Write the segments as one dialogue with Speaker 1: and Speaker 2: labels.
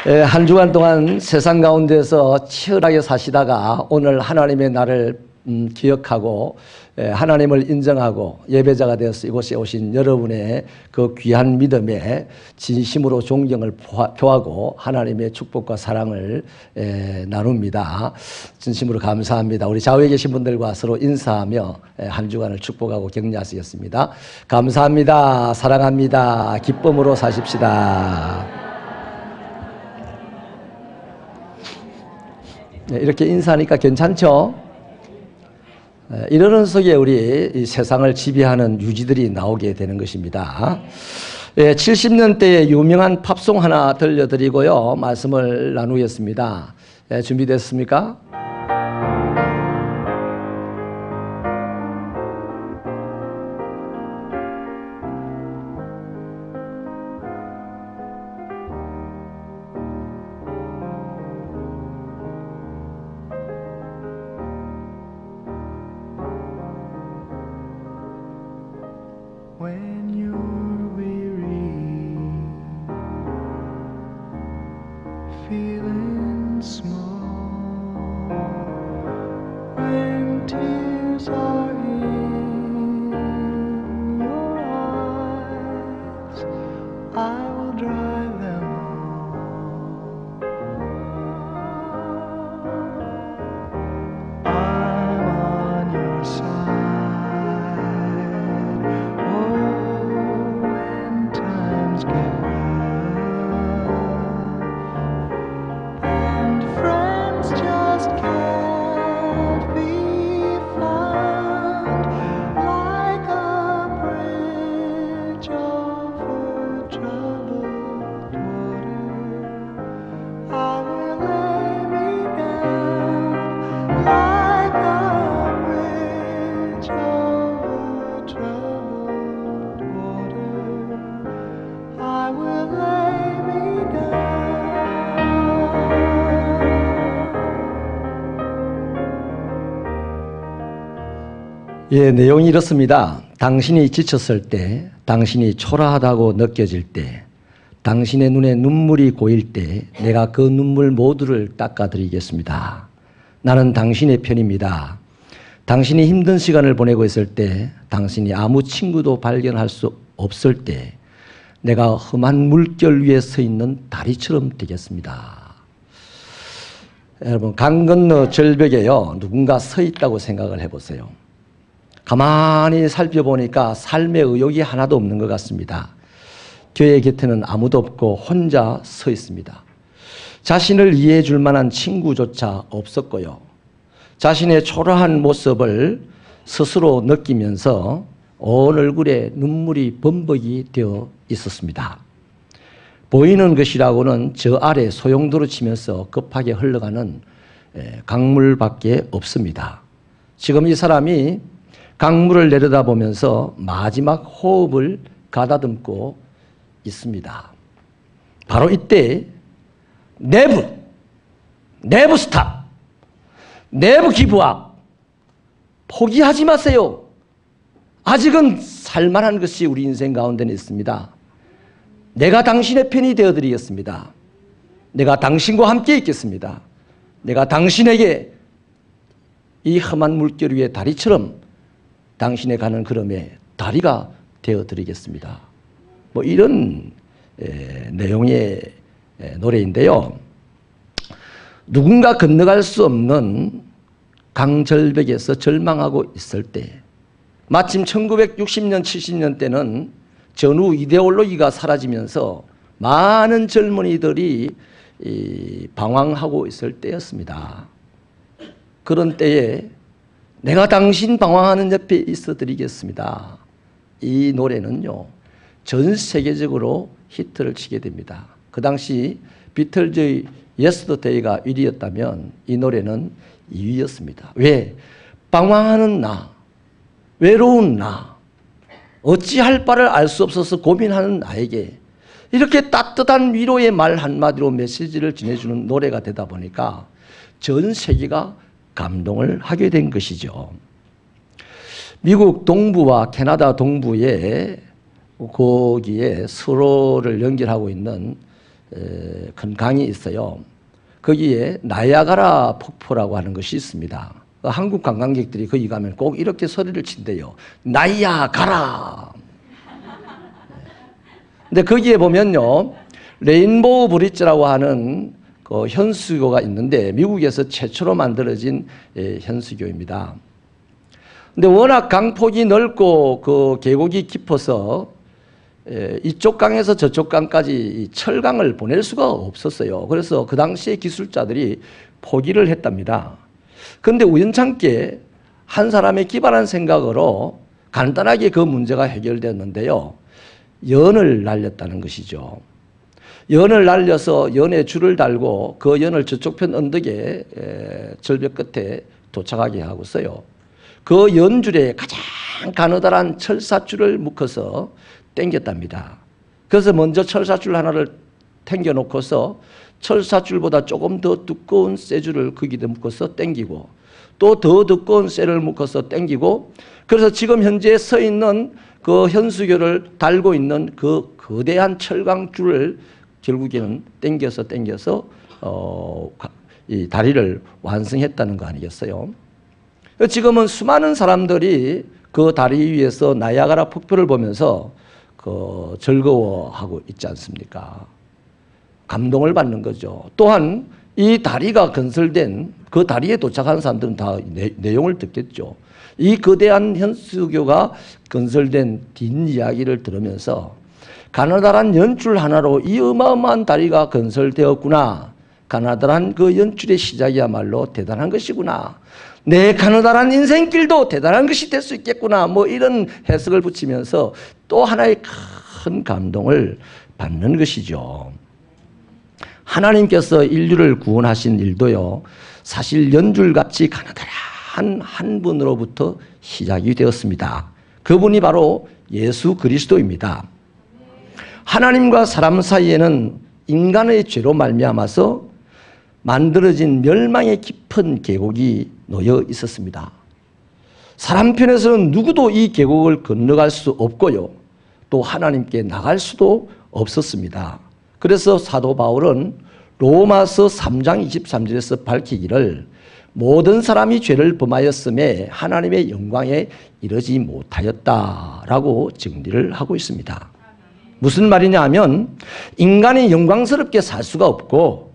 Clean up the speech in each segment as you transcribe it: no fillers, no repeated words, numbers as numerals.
Speaker 1: 한 주간 동안 세상 가운데서 치열하게 사시다가 오늘 하나님의 날을 기억하고 하나님을 인정하고 예배자가 되어서 이곳에 오신 여러분의 그 귀한 믿음에 진심으로 존경을 표하고 하나님의 축복과 사랑을 나눕니다. 진심으로 감사합니다. 우리 좌우에 계신 분들과 서로 인사하며 한 주간을 축복하고 격려하시겠습니다. 감사합니다. 사랑합니다. 기쁨으로 사십시다. 이렇게 인사하니까 괜찮죠? 이러는 속에 우리 이 세상을 지배하는 유지들이 나오게 되는 것입니다. 70년대의 유명한 팝송 하나 들려드리고요. 말씀을 나누겠습니다. 준비됐습니까?
Speaker 2: When you're weary, feeling small, when tears are in your eyes, I will dry them all. I'm on your side.
Speaker 1: 내용이 이렇습니다. 당신이 지쳤을 때, 당신이 초라하다고 느껴질 때, 당신의 눈에 눈물이 고일 때 내가 그 눈물 모두를 닦아드리겠습니다. 나는 당신의 편입니다. 당신이 힘든 시간을 보내고 있을 때, 당신이 아무 친구도 발견할 수 없을 때 내가 험한 물결 위에 서 있는 다리처럼 되겠습니다. 여러분, 강 건너 절벽에요, 누군가 서 있다고 생각을 해보세요. 가만히 살펴보니까 삶의 의욕이 하나도 없는 것 같습니다. 교회 곁에는 아무도 없고 혼자 서 있습니다. 자신을 이해해 줄 만한 친구조차 없었고요. 자신의 초라한 모습을 스스로 느끼면서 온 얼굴에 눈물이 범벅이 되어 있었습니다. 보이는 것이라고는 저 아래 소용돌이 치면서 급하게 흘러가는 강물밖에 없습니다. 지금 이 사람이 강물을 내려다보면서 마지막 호흡을 가다듬고 있습니다. 바로 이때 never stop, never give up, 포기하지 마세요. 아직은 살만한 것이 우리 인생 가운데는 있습니다. 내가 당신의 편이 되어드리겠습니다. 내가 당신과 함께 있겠습니다. 내가 당신에게 이 험한 물결 위의 다리처럼 당신의 가는 걸음에 다리가 되어드리겠습니다. 뭐 이런 내용의 노래인데요. 누군가 건너갈 수 없는 강절벽에서 절망하고 있을 때, 마침 1960년, 70년 때는 전후 이데올로기가 사라지면서 많은 젊은이들이 방황하고 있을 때였습니다. 그런 때에 내가 당신 방황하는 옆에 있어 드리겠습니다. 이 노래는요, 전 세계적으로 히트를 치게 됩니다. 그 당시 비틀즈의 예스터데이가 1위였다면 이 노래는 2위였습니다. 왜? 방황하는 나, 외로운 나, 어찌할 바를 알 수 없어서 고민하는 나에게 이렇게 따뜻한 위로의 말 한마디로 메시지를 전해주는 노래가 되다 보니까 전 세계가 감동을 하게 된 것이죠. 미국 동부와 캐나다 동부에 거기에 서로를 연결하고 있는 큰 강이 있어요. 거기에 나이아가라 폭포라고 하는 것이 있습니다. 한국 관광객들이 거기 가면 꼭 이렇게 소리를 친대요. 나이아가라. 근데 거기에 보면요, 레인보우 브릿지라고 하는 그 현수교가 있는데 미국에서 최초로 만들어진 현수교입니다. 근데 워낙 강폭이 넓고 그 계곡이 깊어서 이쪽 강에서 저쪽 강까지 철강을 보낼 수가 없었어요. 그래서 그 당시에 기술자들이 포기를 했답니다. 그런데 우연찮게 한 사람의 기발한 생각으로 간단하게 그 문제가 해결되었는데요. 연을 날렸다는 것이죠. 연을 날려서 연에 줄을 달고 그 연을 저쪽 편 언덕에 절벽 끝에 도착하게 하고서요. 그 연줄에 가장 가느다란 철사줄을 묶어서 당겼답니다. 그래서 먼저 철사줄 하나를 당겨놓고서 철사줄보다 조금 더 두꺼운 쇠줄을 거기다 묶어서 당기고 또 더 두꺼운 쇠를 묶어서 당기고 그래서 지금 현재 서 있는 그 현수교를 달고 있는 그 거대한 철강줄을 결국에는 당겨서 이 다리를 완성했다는 거 아니겠어요? 지금은 수많은 사람들이 그 다리 위에서 나이아가라 폭포를 보면서 그 즐거워하고 있지 않습니까? 감동을 받는 거죠. 또한 이 다리가 건설된 그 다리에 도착한 사람들은 다 내용을 듣겠죠. 이 거대한 현수교가 건설된 뒷이야기를 들으면서 가느다란 연줄 하나로 이 어마어마한 다리가 건설되었구나. 가느다란 그 연줄의 시작이야말로 대단한 것이구나. 내 가느다란 인생길도 대단한 것이 될 수 있겠구나. 뭐 이런 해석을 붙이면서 또 하나의 큰 감동을 받는 것이죠. 하나님께서 인류를 구원하신 일도요, 사실 연줄같이 가느다란 한 분으로부터 시작이 되었습니다. 그분이 바로 예수 그리스도입니다. 하나님과 사람 사이에는 인간의 죄로 말미암아서 만들어진 멸망의 깊은 계곡이 놓여 있었습니다. 사람 편에서는 누구도 이 계곡을 건너갈 수 없고요. 또 하나님께 나갈 수도 없었습니다. 그래서 사도 바울은 로마서 3장 23절에서 밝히기를 모든 사람이 죄를 범하였음에 하나님의 영광에 이르지 못하였다라고 정리를 하고 있습니다. 무슨 말이냐 하면 인간이 영광스럽게 살 수가 없고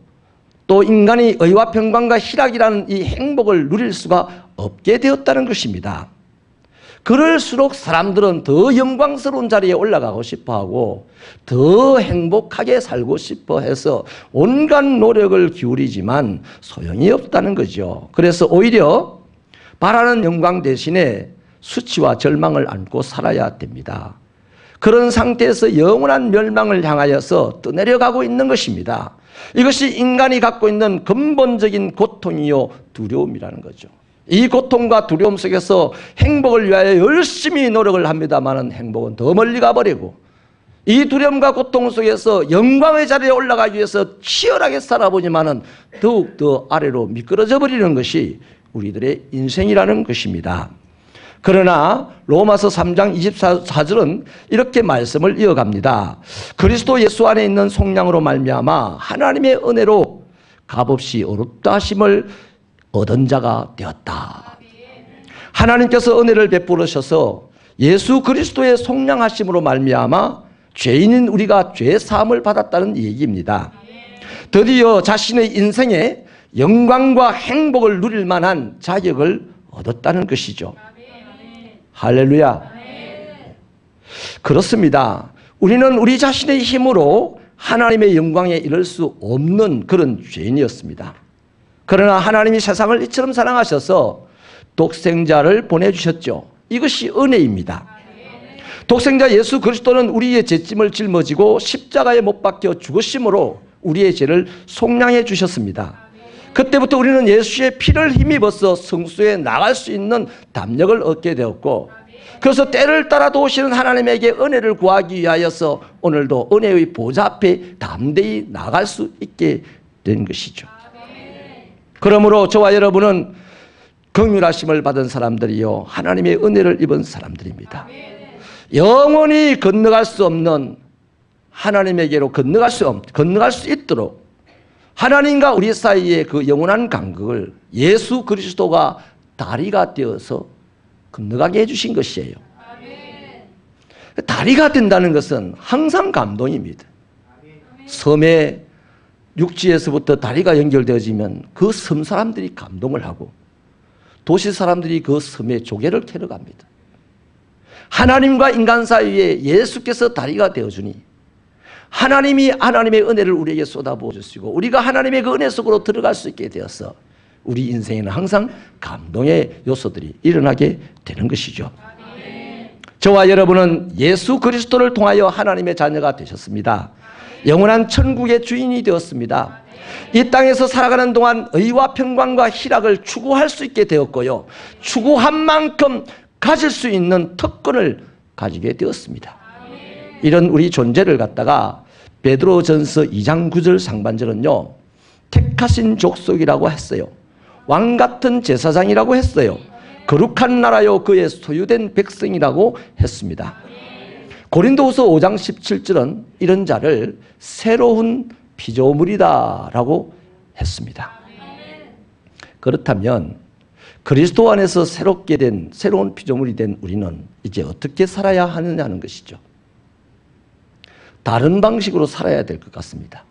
Speaker 1: 또 인간이 의와 평강과 희락이라는 이 행복을 누릴 수가 없게 되었다는 것입니다. 그럴수록 사람들은 더 영광스러운 자리에 올라가고 싶어하고 더 행복하게 살고 싶어 해서 온갖 노력을 기울이지만 소용이 없다는 거죠. 그래서 오히려 바라는 영광 대신에 수치와 절망을 안고 살아야 됩니다. 그런 상태에서 영원한 멸망을 향하여서 떠내려가고 있는 것입니다. 이것이 인간이 갖고 있는 근본적인 고통이요 두려움이라는 거죠. 이 고통과 두려움 속에서 행복을 위하여 열심히 노력을 합니다만 행복은 더 멀리 가버리고 이 두려움과 고통 속에서 영광의 자리에 올라가기 위해서 치열하게 살아보지만 더욱 더 아래로 미끄러져 버리는 것이 우리들의 인생이라는 것입니다. 그러나 로마서 3장 24절은 이렇게 말씀을 이어갑니다. 그리스도 예수 안에 있는 속량으로 말미암아 하나님의 은혜로 값없이 어렵다 하심을 얻은 자가 되었다. 하나님께서 은혜를 베풀으셔서 예수 그리스도의 속량하심으로 말미암아 죄인인 우리가 죄 사함을 받았다는 얘기입니다. 드디어 자신의 인생에 영광과 행복을 누릴 만한 자격을 얻었다는 것이죠. 할렐루야. 그렇습니다. 우리는 우리 자신의 힘으로 하나님의 영광에 이를 수 없는 그런 죄인이었습니다. 그러나 하나님이 세상을 이처럼 사랑하셔서 독생자를 보내주셨죠. 이것이 은혜입니다. 독생자 예수 그리스도는 우리의 죄짐을 짊어지고 십자가에 못 박혀 죽으심으로 우리의 죄를 속량해 주셨습니다. 그때부터 우리는 예수의 피를 힘입어서 성수에 나갈 수 있는 담력을 얻게 되었고 그래서 때를 따라 도우시는 하나님에게 은혜를 구하기 위하여서 오늘도 은혜의 보좌 앞에 담대히 나갈 수 있게 된 것이죠. 그러므로 저와 여러분은 긍휼하심을 받은 사람들이요 하나님의 은혜를 입은 사람들입니다. 영원히 건너갈 수 없는 하나님에게로 건너갈 수 있도록 하나님과 우리 사이의 그 영원한 간극을 예수 그리스도가 다리가 되어서 건너가게 해주신 것이에요. 다리가 된다는 것은 항상 감동입니다. 섬의 육지에서부터 다리가 연결되어지면 그 섬 사람들이 감동을 하고 도시 사람들이 그 섬에 조개를 캐러 갑니다. 하나님과 인간 사이에 예수께서 다리가 되어주니 하나님이 하나님의 은혜를 우리에게 쏟아부어 주시고 우리가 하나님의 그 은혜 속으로 들어갈 수 있게 되어서 우리 인생에는 항상 감동의 요소들이 일어나게 되는 것이죠. 저와 여러분은 예수 그리스도를 통하여 하나님의 자녀가 되셨습니다. 영원한 천국의 주인이 되었습니다. 이 땅에서 살아가는 동안 의와 평강과 희락을 추구할 수 있게 되었고요. 추구한 만큼 가질 수 있는 특권을 가지게 되었습니다. 이런 우리 존재를 갖다가 베드로전서 2장 9절 상반절은요, 택하신 족속이라고 했어요. 왕 같은 제사장이라고 했어요. 거룩한 나라요 그의 소유된 백성이라고 했습니다. 고린도후서 5장 17절은 이런 자를 새로운 피조물이다 라고 했습니다. 그렇다면 그리스도 안에서 새롭게 된 새로운 피조물이 된 우리는 이제 어떻게 살아야 하느냐는 것이죠. 다른 방식으로 살아야 될 것 같습니다.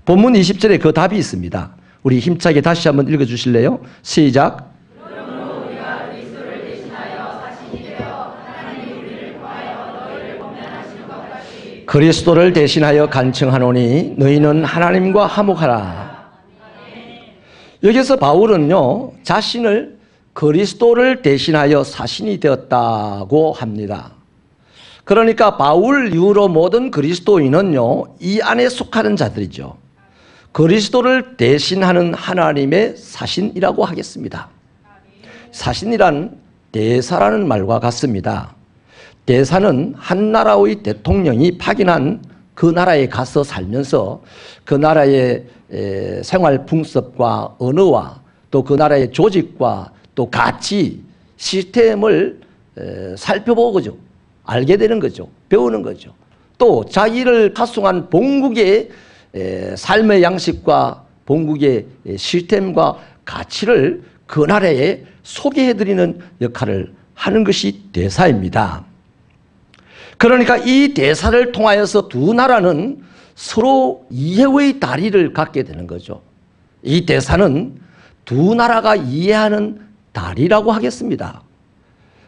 Speaker 1: 본문 20절에 그 답이 있습니다. 우리 힘차게 다시 한번 읽어주실래요? 시작. 그리스도를 대신하여 간청하노니 너희는 하나님과 화목하라. 여기서 바울은요, 자신을 그리스도를 대신하여 사신이 되었다고 합니다. 그러니까 바울 이후로 모든 그리스도인은요, 이 안에 속하는 자들이죠. 그리스도를 대신하는 하나님의 사신이라고 하겠습니다. 사신이란 대사라는 말과 같습니다. 대사는 한 나라의 대통령이 파견한 그 나라에 가서 살면서 그 나라의 생활 풍습과 언어와 또 그 나라의 조직과 또 가치, 시스템을 살펴보죠. 알게 되는 거죠. 배우는 거죠. 또 자기를 파송한 본국의 삶의 양식과 본국의 시스템과 가치를 그 나라에 소개해드리는 역할을 하는 것이 대사입니다. 그러니까 이 대사를 통하여서 두 나라는 서로 이해의 다리를 갖게 되는 거죠. 이 대사는 두 나라가 이해하는 다리라고 하겠습니다.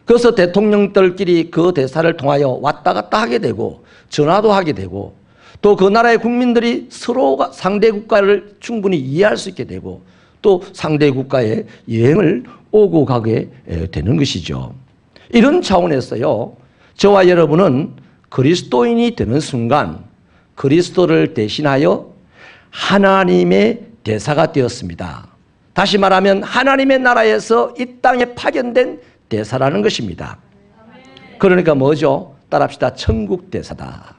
Speaker 1: 그래서 대통령들끼리 그 대사를 통하여 왔다 갔다 하게 되고 전화도 하게 되고 또 그 나라의 국민들이 서로가 상대 국가를 충분히 이해할 수 있게 되고 또 상대 국가에 여행을 오고 가게 되는 것이죠. 이런 차원에서요, 저와 여러분은 그리스도인이 되는 순간 그리스도를 대신하여 하나님의 대사가 되었습니다. 다시 말하면 하나님의 나라에서 이 땅에 파견된 대사라는 것입니다. 그러니까 뭐죠? 따라합시다. 천국 대사다.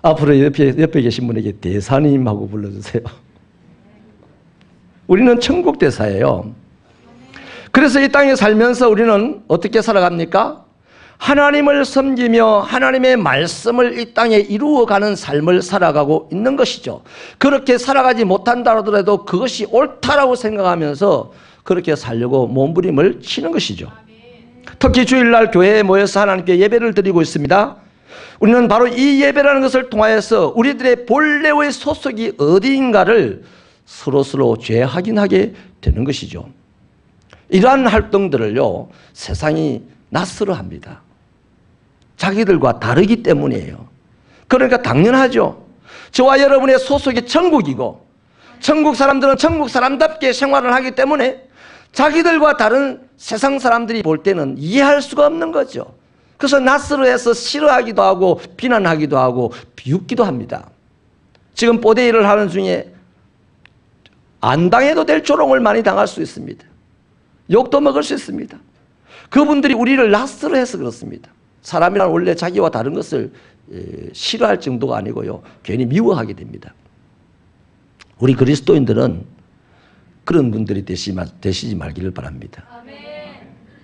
Speaker 1: 앞으로 옆에 계신 분에게 대사님하고 불러주세요. 우리는 천국 대사예요. 그래서 이 땅에 살면서 우리는 어떻게 살아갑니까? 하나님을 섬기며 하나님의 말씀을 이 땅에 이루어가는 삶을 살아가고 있는 것이죠. 그렇게 살아가지 못한다 하더라도 그것이 옳다라고 생각하면서 그렇게 살려고 몸부림을 치는 것이죠. 특히 주일날 교회에 모여서 하나님께 예배를 드리고 있습니다. 우리는 바로 이 예배라는 것을 통하여서 우리들의 본래의 소속이 어디인가를 서로 재확인하게 되는 것이죠. 이러한 활동들을요, 세상이 낯설어합니다. 자기들과 다르기 때문이에요. 그러니까 당연하죠. 저와 여러분의 소속이 천국이고 천국 사람들은 천국 사람답게 생활을 하기 때문에 자기들과 다른 세상 사람들이 볼 때는 이해할 수가 없는 거죠. 그래서 낯설어해서 싫어하기도 하고 비난하기도 하고 비웃기도 합니다. 지금 뽀대일을 하는 중에 안 당해도 될 조롱을 많이 당할 수 있습니다. 욕도 먹을 수 있습니다. 그분들이 우리를 낯설어해서 그렇습니다. 사람이란 원래 자기와 다른 것을 싫어할 정도가 아니고요, 괜히 미워하게 됩니다. 우리 그리스도인들은 그런 분들이 되시지 말기를 바랍니다. 아멘.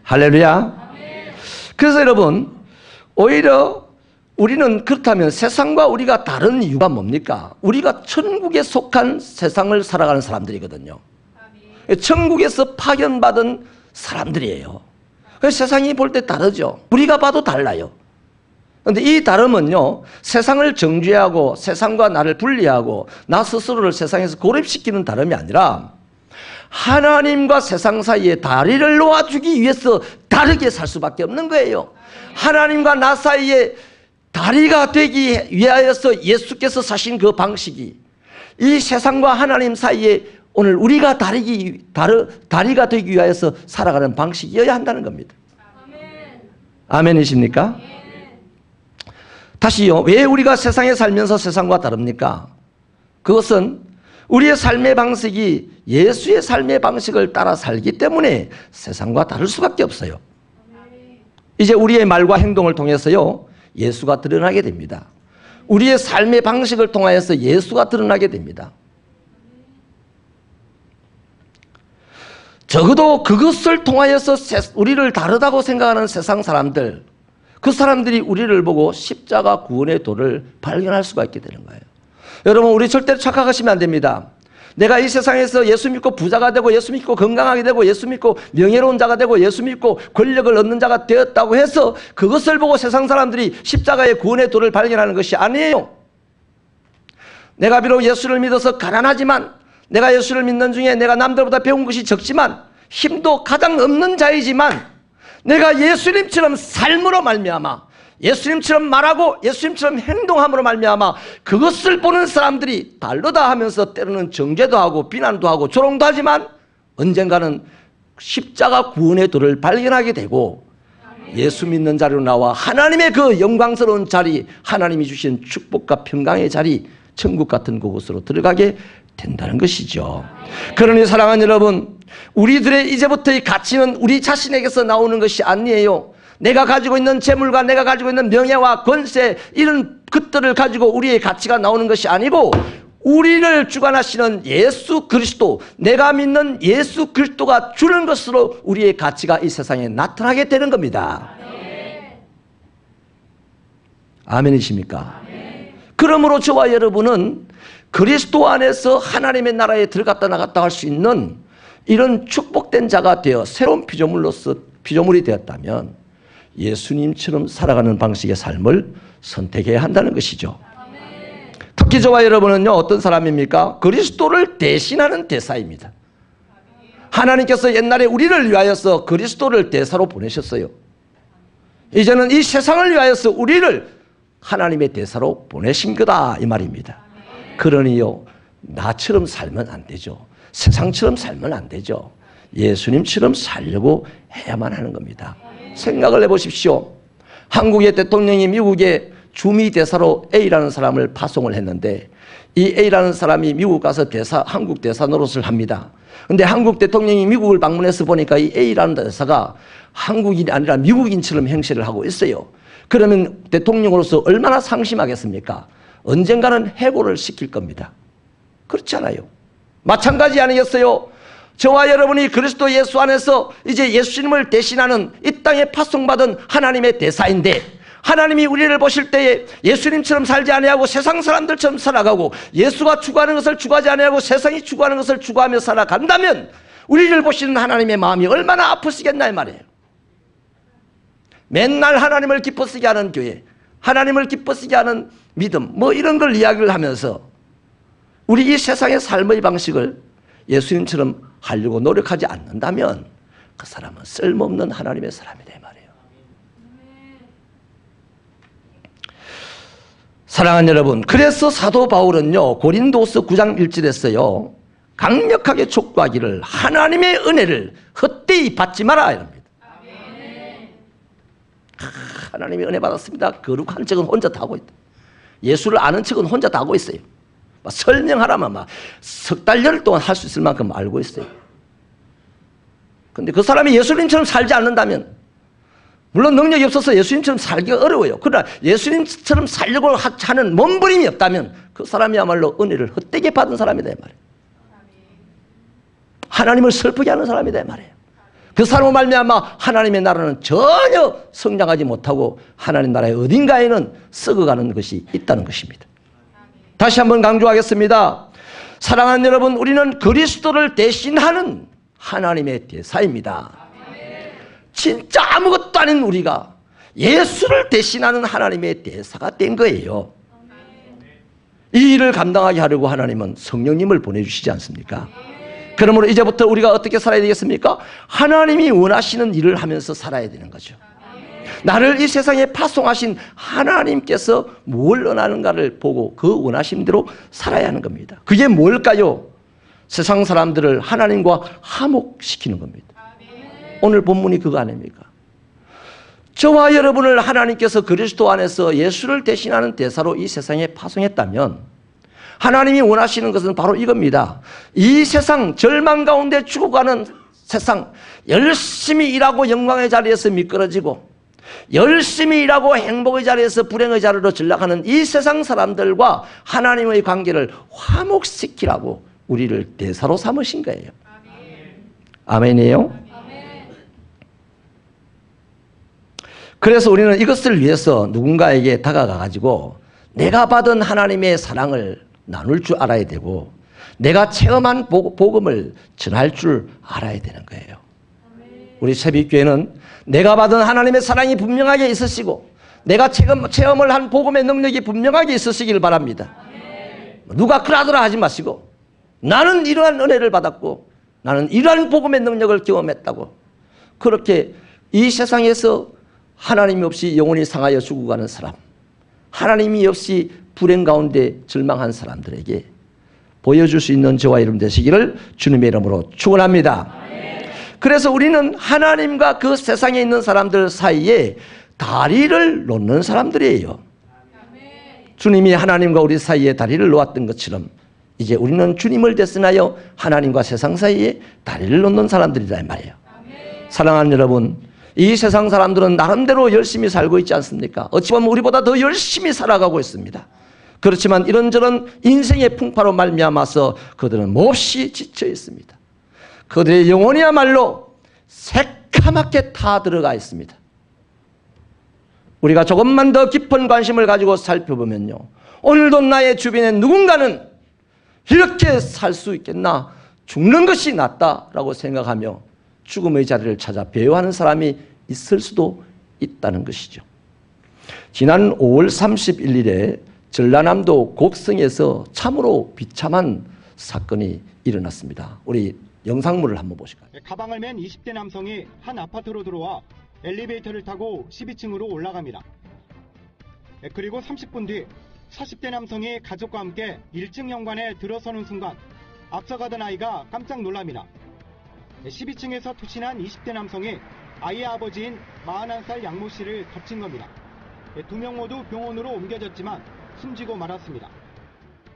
Speaker 1: 할렐루야. 아멘. 그래서 여러분, 오히려 우리는 그렇다면 세상과 우리가 다른 이유가 뭡니까? 우리가 천국에 속한 세상을 살아가는 사람들이거든요. 천국에서 파견받은 사람들이에요. 세상이 볼 때 다르죠. 우리가 봐도 달라요. 그런데 이 다름은요, 세상을 정죄하고 세상과 나를 분리하고 나 스스로를 세상에서 고립시키는 다름이 아니라 하나님과 세상 사이에 다리를 놓아주기 위해서 다르게 살 수밖에 없는 거예요. 하나님과 나 사이에 다리가 되기 위하여서 예수께서 사신 그 방식이 이 세상과 하나님 사이에 오늘 우리가 다리가 되기 위하여서 살아가는 방식이어야 한다는 겁니다. 아멘이십니까? 다시요, 왜 우리가 세상에 살면서 세상과 다릅니까? 그것은 우리의 삶의 방식이 예수의 삶의 방식을 따라 살기 때문에 세상과 다를 수밖에 없어요. 이제 우리의 말과 행동을 통해서요, 예수가 드러나게 됩니다. 우리의 삶의 방식을 통하여서 예수가 드러나게 됩니다. 적어도 그것을 통하여서 우리를 다르다고 생각하는 세상 사람들, 그 사람들이 우리를 보고 십자가 구원의 도를 발견할 수가 있게 되는 거예요. 여러분, 우리 절대로 착각하시면 안 됩니다. 내가 이 세상에서 예수 믿고 부자가 되고 예수 믿고 건강하게 되고 예수 믿고 명예로운 자가 되고 예수 믿고 권력을 얻는 자가 되었다고 해서 그것을 보고 세상 사람들이 십자가의 구원의 도를 발견하는 것이 아니에요. 내가 비록 예수를 믿어서 가난하지만, 내가 예수를 믿는 중에 내가 남들보다 배운 것이 적지만, 힘도 가장 없는 자이지만, 내가 예수님처럼 삶으로 말미암아, 예수님처럼 말하고 예수님처럼 행동함으로 말미암아 그것을 보는 사람들이 다르다 하면서 때로는 정죄도 하고 비난도 하고 조롱도 하지만 언젠가는 십자가 구원의 도를 발견하게 되고 예수 믿는 자리로 나와 하나님의 그 영광스러운 자리, 하나님이 주신 축복과 평강의 자리, 천국 같은 그곳으로 들어가게 된다는 것이죠. 그러니 사랑하는 여러분, 우리들의 이제부터의 가치는 우리 자신에게서 나오는 것이 아니에요. 내가 가지고 있는 재물과 내가 가지고 있는 명예와 권세, 이런 것들을 가지고 우리의 가치가 나오는 것이 아니고 우리를 주관하시는 예수 그리스도, 내가 믿는 예수 그리스도가 주는 것으로 우리의 가치가 이 세상에 나타나게 되는 겁니다. 아멘이십니까? 그러므로 저와 여러분은 그리스도 안에서 하나님의 나라에 들어갔다 나갔다 할 수 있는 이런 축복된 자가 되어 새로운 피조물이 되었다면 예수님처럼 살아가는 방식의 삶을 선택해야 한다는 것이죠. 특히 저와 여러분은요, 어떤 사람입니까? 그리스도를 대신하는 대사입니다. 하나님께서 옛날에 우리를 위하여서 그리스도를 대사로 보내셨어요. 이제는 이 세상을 위하여서 우리를 하나님의 대사로 보내신 거다, 이 말입니다. 그러니요, 나처럼 살면 안 되죠. 세상처럼 살면 안 되죠. 예수님처럼 살려고 해야만 하는 겁니다. 생각을 해보십시오. 한국의 대통령이 미국의 주미 대사로 A라는 사람을 파송을 했는데 이 A라는 사람이 미국 가서 한국 대사 노릇을 합니다. 그런데 한국 대통령이 미국을 방문해서 보니까 이 A라는 대사가 한국인이 아니라 미국인처럼 행세를 하고 있어요. 그러면 대통령으로서 얼마나 상심하겠습니까? 언젠가는 해고를 시킬 겁니다. 그렇지 않아요? 마찬가지 아니겠어요? 저와 여러분이 그리스도 예수 안에서 이제 예수님을 대신하는 이 땅에 파송받은 하나님의 대사인데, 하나님이 우리를 보실 때에 예수님처럼 살지 아니하고 세상 사람들처럼 살아가고 예수가 추구하는 것을 추구하지 아니하고 세상이 추구하는 것을 추구하며 살아간다면 우리를 보시는 하나님의 마음이 얼마나 아프시겠나 이 말이에요. 맨날 하나님을 기뻐쓰게 하는 교회, 하나님을 기뻐쓰게 하는 믿음, 뭐 이런 걸 이야기를 하면서 우리 이 세상의 삶의 방식을 예수님처럼 하려고 노력하지 않는다면 그 사람은 쓸모없는 하나님의 사람이다 이 말이에요. 사랑하는 여러분, 그래서 사도 바울은요, 고린도서 9장 1절에서요 강력하게 촉구하기를 하나님의 은혜를 헛되이 받지 마라 이럽니다. 하나님의 은혜 받았습니다. 거룩한 척은 혼자 다 하고 있다. 예수를 아는 척은 혼자 다 하고 있어요. 설명하라면 막 석 달 열흘 동안 할 수 있을 만큼 알고 있어요. 그런데 그 사람이 예수님처럼 살지 않는다면, 물론 능력이 없어서 예수님처럼 살기가 어려워요. 그러나 예수님처럼 살려고 하는 몸부림이 없다면 그 사람이야말로 은혜를 헛되게 받은 사람이다 이 말이에요. 하나님을 슬프게 하는 사람이다 이 말이에요. 그 사람으로 말미암아 하나님의 나라는 전혀 성장하지 못하고 하나님 나라의 어딘가에는 썩어가는 것이 있다는 것입니다. 다시 한번 강조하겠습니다. 사랑하는 여러분, 우리는 그리스도를 대신하는 하나님의 대사입니다. 진짜 아무것도 아닌 우리가 예수를 대신하는 하나님의 대사가 된 거예요. 이 일을 감당하게 하려고 하나님은 성령님을 보내주시지 않습니까? 그러므로 이제부터 우리가 어떻게 살아야 되겠습니까? 하나님이 원하시는 일을 하면서 살아야 되는 거죠. 나를 이 세상에 파송하신 하나님께서 뭘 원하는가를 보고 그 원하신 대로 살아야 하는 겁니다. 그게 뭘까요? 세상 사람들을 하나님과 화목시키는 겁니다. 오늘 본문이 그거 아닙니까? 저와 여러분을 하나님께서 그리스도 안에서 예수를 대신하는 대사로 이 세상에 파송했다면 하나님이 원하시는 것은 바로 이겁니다. 이 세상 절망 가운데 죽어가는 세상, 열심히 일하고 영광의 자리에서 미끄러지고 열심히 일하고 행복의 자리에서 불행의 자리로 전락하는 이 세상 사람들과 하나님의 관계를 화목시키라고 우리를 대사로 삼으신 거예요. 아멘이에요? 그래서 우리는 이것을 위해서 누군가에게 다가가 가지고 내가 받은 하나님의 사랑을 나눌 줄 알아야 되고 내가 체험한 복음을 전할 줄 알아야 되는 거예요. 우리 새벽교회는 내가 받은 하나님의 사랑이 분명하게 있으시고 내가 체험을 한 복음의 능력이 분명하게 있으시길 바랍니다. 누가 그러더라 하지 마시고 나는 이러한 은혜를 받았고 나는 이러한 복음의 능력을 경험했다고 그렇게 이 세상에서 하나님이 없이 영혼이 상하여 죽어가는 사람, 하나님이 없이 불행 가운데 절망한 사람들에게 보여줄 수 있는 저와 여러분 되시기를 주님의 이름으로 축원합니다. 그래서 우리는 하나님과 그 세상에 있는 사람들 사이에 다리를 놓는 사람들이에요. 주님이 하나님과 우리 사이에 다리를 놓았던 것처럼 이제 우리는 주님을 대신하여 하나님과 세상 사이에 다리를 놓는 사람들이란 말이에요. 사랑하는 여러분, 이 세상 사람들은 나름대로 열심히 살고 있지 않습니까? 어찌 보면 우리보다 더 열심히 살아가고 있습니다. 그렇지만 이런저런 인생의 풍파로 말미암아서 그들은 몹시 지쳐 있습니다. 그들의 영혼이야말로 새카맣게 타 들어가 있습니다. 우리가 조금만 더 깊은 관심을 가지고 살펴보면요, 오늘도 나의 주변에 누군가는 이렇게 살 수 있겠나, 죽는 것이 낫다라고 생각하며 죽음의 자리를 찾아 배회하는 사람이 있을 수도 있다는 것이죠. 지난 5월 31일에 전라남도 곡성에서 참으로 비참한 사건이 일어났습니다. 우리 영상물을 한번 보실까요?
Speaker 3: 가방을 맨 20대 남성이 한 아파트로 들어와 엘리베이터를 타고 12층으로 올라갑니다. 그리고 30분 뒤 40대 남성이 가족과 함께 1층 현관에 들어서는 순간 앞서가던 아이가 깜짝 놀랍니다. 12층에서 투신한 20대 남성이 아이의 아버지인 41살 양모 씨를 덮친 겁니다. 두 명 모두 병원으로 옮겨졌지만 숨지고 말았습니다.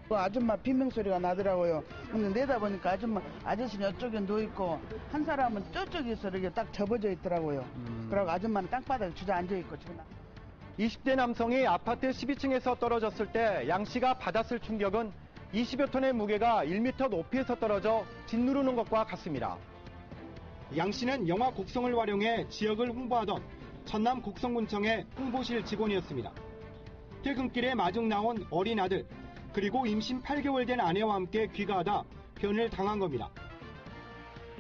Speaker 4: 아줌마 비명소리가 나더라고요. 근데 내다보니까 아저씨는 이쪽에 누워있고 한 사람은 저쪽에서 이렇게 딱 접어져 있더라고요. 그리고 아줌마는 땅바닥에 주저앉아있고.
Speaker 3: 20대 남성이 아파트 12층에서 떨어졌을 때 양 씨가 받았을 충격은 20여 톤의 무게가 1m 높이에서 떨어져 짓누르는 것과 같습니다. 양 씨는 영화 곡성을 활용해 지역을 홍보하던 전남 곡성군청의 홍보실 직원이었습니다. 퇴근길에 마중 나온 어린 아들, 그리고 임신 8개월 된 아내와 함께 귀가하다 변을 당한 겁니다.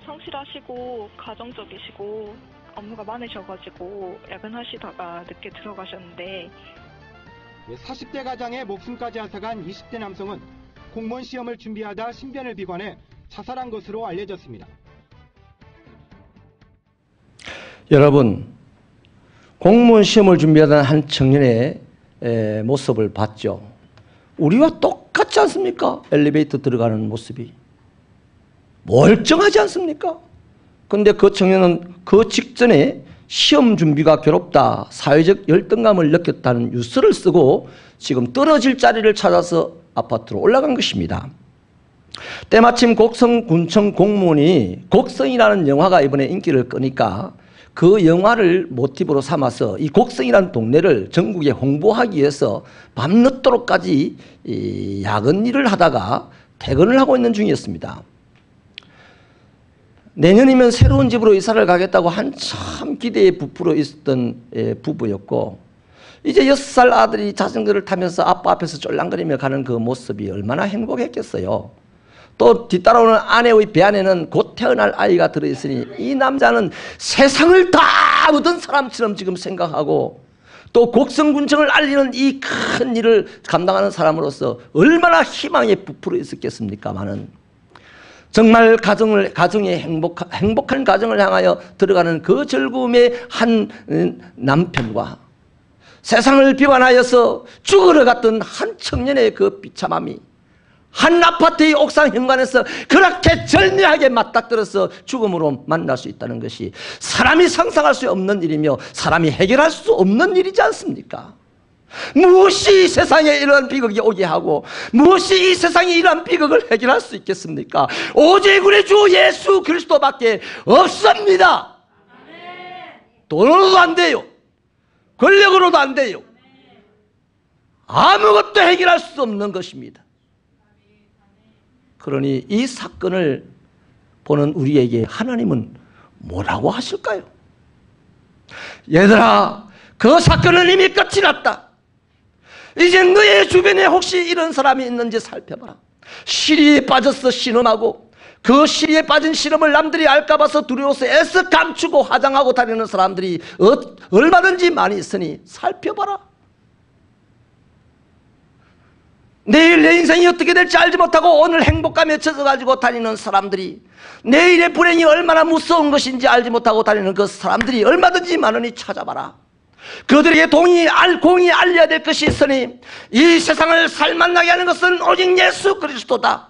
Speaker 5: 성실하시고 가정적이시고 업무가 많으셔가지고 야근하시다가 늦게 들어가셨는데
Speaker 3: 40대 가장의 목숨까지 앗아간 20대 남성은 공무원 시험을 준비하다 신변을 비관해 자살한 것으로 알려졌습니다.
Speaker 1: 여러분, 공무원 시험을 준비하던 한 청년의 모습을 봤죠. 우리와 똑같지 않습니까? 엘리베이터 들어가는 모습이 멀쩡하지 않습니까? 그런데 그 청년은 그 직전에 시험 준비가 괴롭다, 사회적 열등감을 느꼈다는 뉴스를 쓰고 지금 떨어질 자리를 찾아서 아파트로 올라간 것입니다. 때마침 곡성군청 공무원이 곡성이라는 영화가 이번에 인기를 끄니까 그 영화를 모티브로 삼아서 이 곡성이라는 동네를 전국에 홍보하기 위해서 밤늦도록까지 야근 일을 하다가 퇴근을 하고 있는 중이었습니다. 내년이면 새로운 집으로 이사를 가겠다고 한참 기대에 부풀어 있었던 부부였고, 이제 6살 아들이 자전거를 타면서 아빠 앞에서 쫄랑거리며 가는 그 모습이 얼마나 행복했겠어요. 또 뒤따라오는 아내의 배 안에는 곧 태어날 아이가 들어있으니 이 남자는 세상을 다 얻은 사람처럼 지금 생각하고, 또 곡성군청을 알리는 이 큰 일을 감당하는 사람으로서 얼마나 희망에 부풀어 있었겠습니까마는, 정말 가정의 행복한 가정을 향하여 들어가는 그 즐거움의 한 남편과 세상을 비관하여서 죽으러 갔던 한 청년의 그 비참함이 한 아파트의 옥상 현관에서 그렇게 절묘하게 맞닥뜨려서 죽음으로 만날 수 있다는 것이 사람이 상상할 수 없는 일이며 사람이 해결할 수 없는 일이지 않습니까? 무엇이 이 세상에 이러한 비극이 오게 하고 무엇이 이 세상에 이러한 비극을 해결할 수 있겠습니까? 오직 우리 주 예수 그리스도밖에 없습니다. 돈으로도 안 돼요. 권력으로도 안 돼요. 아무것도 해결할 수 없는 것입니다. 그러니 이 사건을 보는 우리에게 하나님은 뭐라고 하실까요? 얘들아, 그 사건은 이미 끝이 났다. 이제 너의 주변에 혹시 이런 사람이 있는지 살펴봐라. 시리에 빠져서 신음하고 그 시리에 빠진 신음을 남들이 알까 봐서 두려워서 애써 감추고 화장하고 다니는 사람들이 얼마든지 많이 있으니 살펴봐라. 내일 내 인생이 어떻게 될지 알지 못하고 오늘 행복감에 젖어가지고 다니는 사람들이, 내일의 불행이 얼마나 무서운 것인지 알지 못하고 다니는 그 사람들이 얼마든지 많으니 찾아봐라. 그들에게 공이 알려야 될 것이 있으니 이 세상을 살만나게 하는 것은 오직 예수 그리스도다.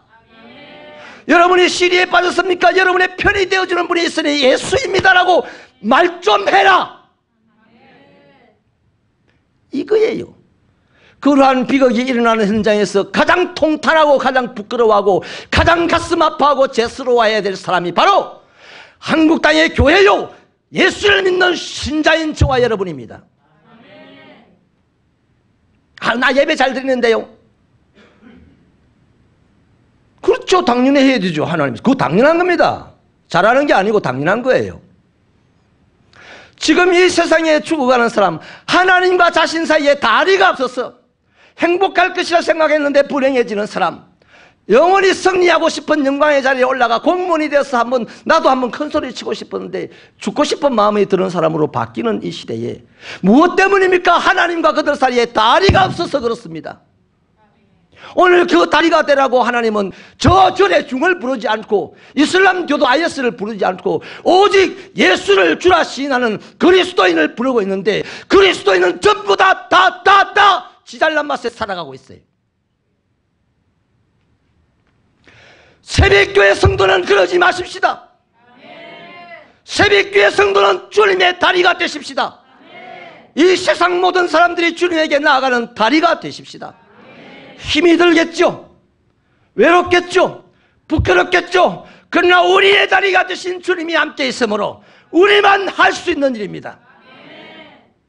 Speaker 1: 여러분이 시리에 빠졌습니까? 여러분의 편이 되어주는 분이 있으니 예수입니다라고 말 좀 해라. 이거예요. 그러한 비극이 일어나는 현장에서 가장 통탄하고 가장 부끄러워하고 가장 가슴 아파하고 죄스러워해야 될 사람이 바로 한국 땅의 교회요, 예수를 믿는 신자인 저와 여러분입니다. 나 예배 잘 드리는데요. 그렇죠. 당연히 해야 되죠. 하나님, 그거 당연한 겁니다. 잘하는 게 아니고 당연한 거예요. 지금 이 세상에 죽어가는 사람, 하나님과 자신 사이에 다리가 없어서 행복할 것이라 생각했는데 불행해지는 사람, 영원히 승리하고 싶은 영광의 자리에 올라가 공무원이 되어서 나도 한번 큰 소리 치고 싶었는데 죽고 싶은 마음이 드는 사람으로 바뀌는 이 시대에 무엇 때문입니까? 하나님과 그들 사이에 다리가 없어서 그렇습니다. 오늘 그 다리가 되라고 하나님은 저 절에 중을 부르지 않고 이슬람교도 IS를 부르지 않고 오직 예수를 주라 시인하는 그리스도인을 부르고 있는데, 그리스도인은 전부 다 지잘난 맛에 살아가고 있어요. 새벽교회 성도는 그러지 마십시다. 새벽교회 성도는 주님의 다리가 되십시다. 이 세상 모든 사람들이 주님에게 나아가는 다리가 되십시다. 힘이 들겠죠. 외롭겠죠. 부끄럽겠죠. 그러나 우리의 다리가 되신 주님이 함께 있으므로 우리만 할 수 있는 일입니다.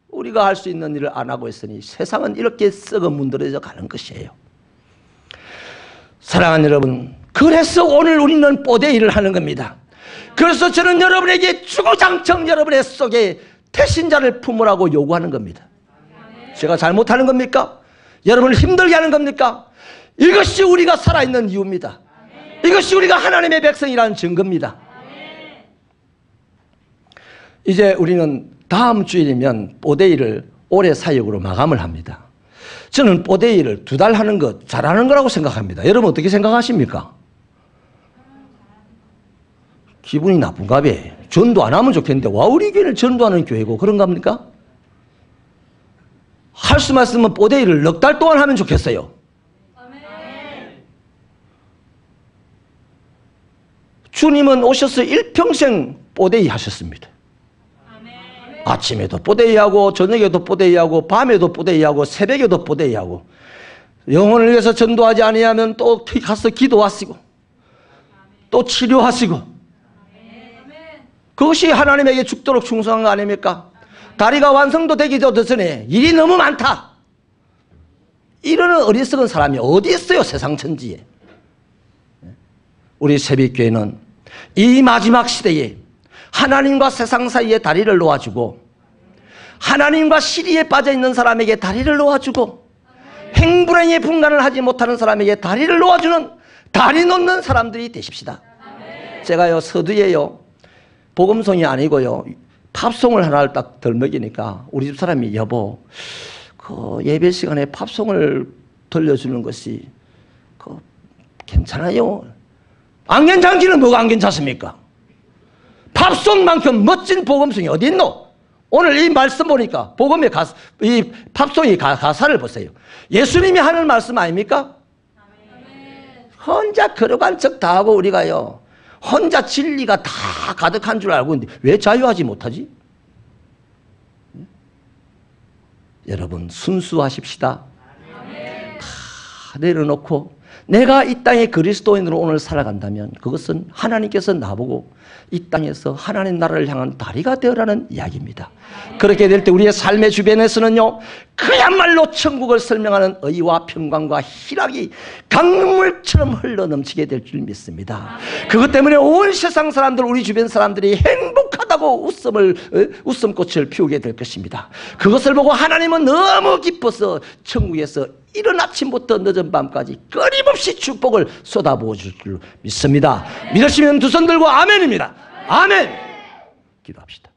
Speaker 1: 우리가 할 수 있는 일을 안 하고 있으니 세상은 이렇게 썩어 문드러져 가는 것이에요. 사랑하는 여러분, 그래서 오늘 우리는 뽀대일을 하는 겁니다. 그래서 저는 여러분에게 주구장창 여러분의 속에 태신자를 품으라고 요구하는 겁니다. 제가 잘못하는 겁니까? 여러분을 힘들게 하는 겁니까? 이것이 우리가 살아있는 이유입니다. 이것이 우리가 하나님의 백성이라는 증거입니다. 이제 우리는 다음 주일이면 뽀데이를 올해 사역으로 마감을 합니다. 저는 뽀데이를 2달 하는 것 잘하는 거라고 생각합니다. 여러분 어떻게 생각하십니까? 기분이 나쁜가 봐. 전도 안 하면 좋겠는데 와 우리 교회는 전도하는 교회고 그런가 합니까? 할 수만 있으면 뽀데이를 6달 동안 하면 좋겠어요. 주님은 오셔서 일평생 뽀데이 하셨습니다. 아침에도 뽀데이하고 저녁에도 뽀데이하고 밤에도 뽀데이하고 새벽에도 뽀데이하고, 영혼을 위해서 전도하지 아니하면 또 가서 기도하시고 또 치료하시고, 그것이 하나님에게 죽도록 충성한 거 아닙니까? 다리가 완성도 되기 전에 일이 너무 많다, 이러는 어리석은 사람이 어디 있어요, 세상 천지에. 우리 새벽교회는 이 마지막 시대에 하나님과 세상 사이에 다리를 놓아주고 하나님과 시리에 빠져있는 사람에게 다리를 놓아주고 행불행의 분간을 하지 못하는 사람에게 다리를 놓아주는 다리 놓는 사람들이 되십시다. 제가요 서두에요 복음송이 아니고요 팝송을 하나를 딱 덜먹이니까 우리 집 사람이 여보 그 예배 시간에 팝송을 들려주는 것이 그 괜찮아요? 안 괜찮기는 뭐가 안 괜찮습니까? 팝송만큼 멋진 복음송이 어디 있노? 오늘 이 말씀 보니까 복음의 이 팝송의 가사를 보세요. 예수님이 하는 말씀 아닙니까? 혼자 걸어간 척 다 하고 우리가요 혼자 진리가 다 가득한 줄 알고 있는데 왜 자유하지 못하지? 여러분 순수하십시다. 다 내려놓고 내가 이 땅에 그리스도인으로 오늘 살아간다면 그것은 하나님께서 나보고 이 땅에서 하나님 나라를 향한 다리가 되어라는 이야기입니다. 그렇게 될 때 우리의 삶의 주변에서는요 그야말로 천국을 설명하는 의와 평강과 희락이 강물처럼 흘러넘치게 될 줄 믿습니다. 그것 때문에 온 세상 사람들 우리 주변 사람들이 행복하다고 웃음꽃을 피우게 될 것입니다. 그것을 보고 하나님은 너무 기뻐서 천국에서 이른 아침부터 늦은 밤까지 끊임없이 축복을 쏟아부어 줄 줄 믿습니다. 믿으시면 두 손 들고 아멘입니다. 아멘. 기도합시다.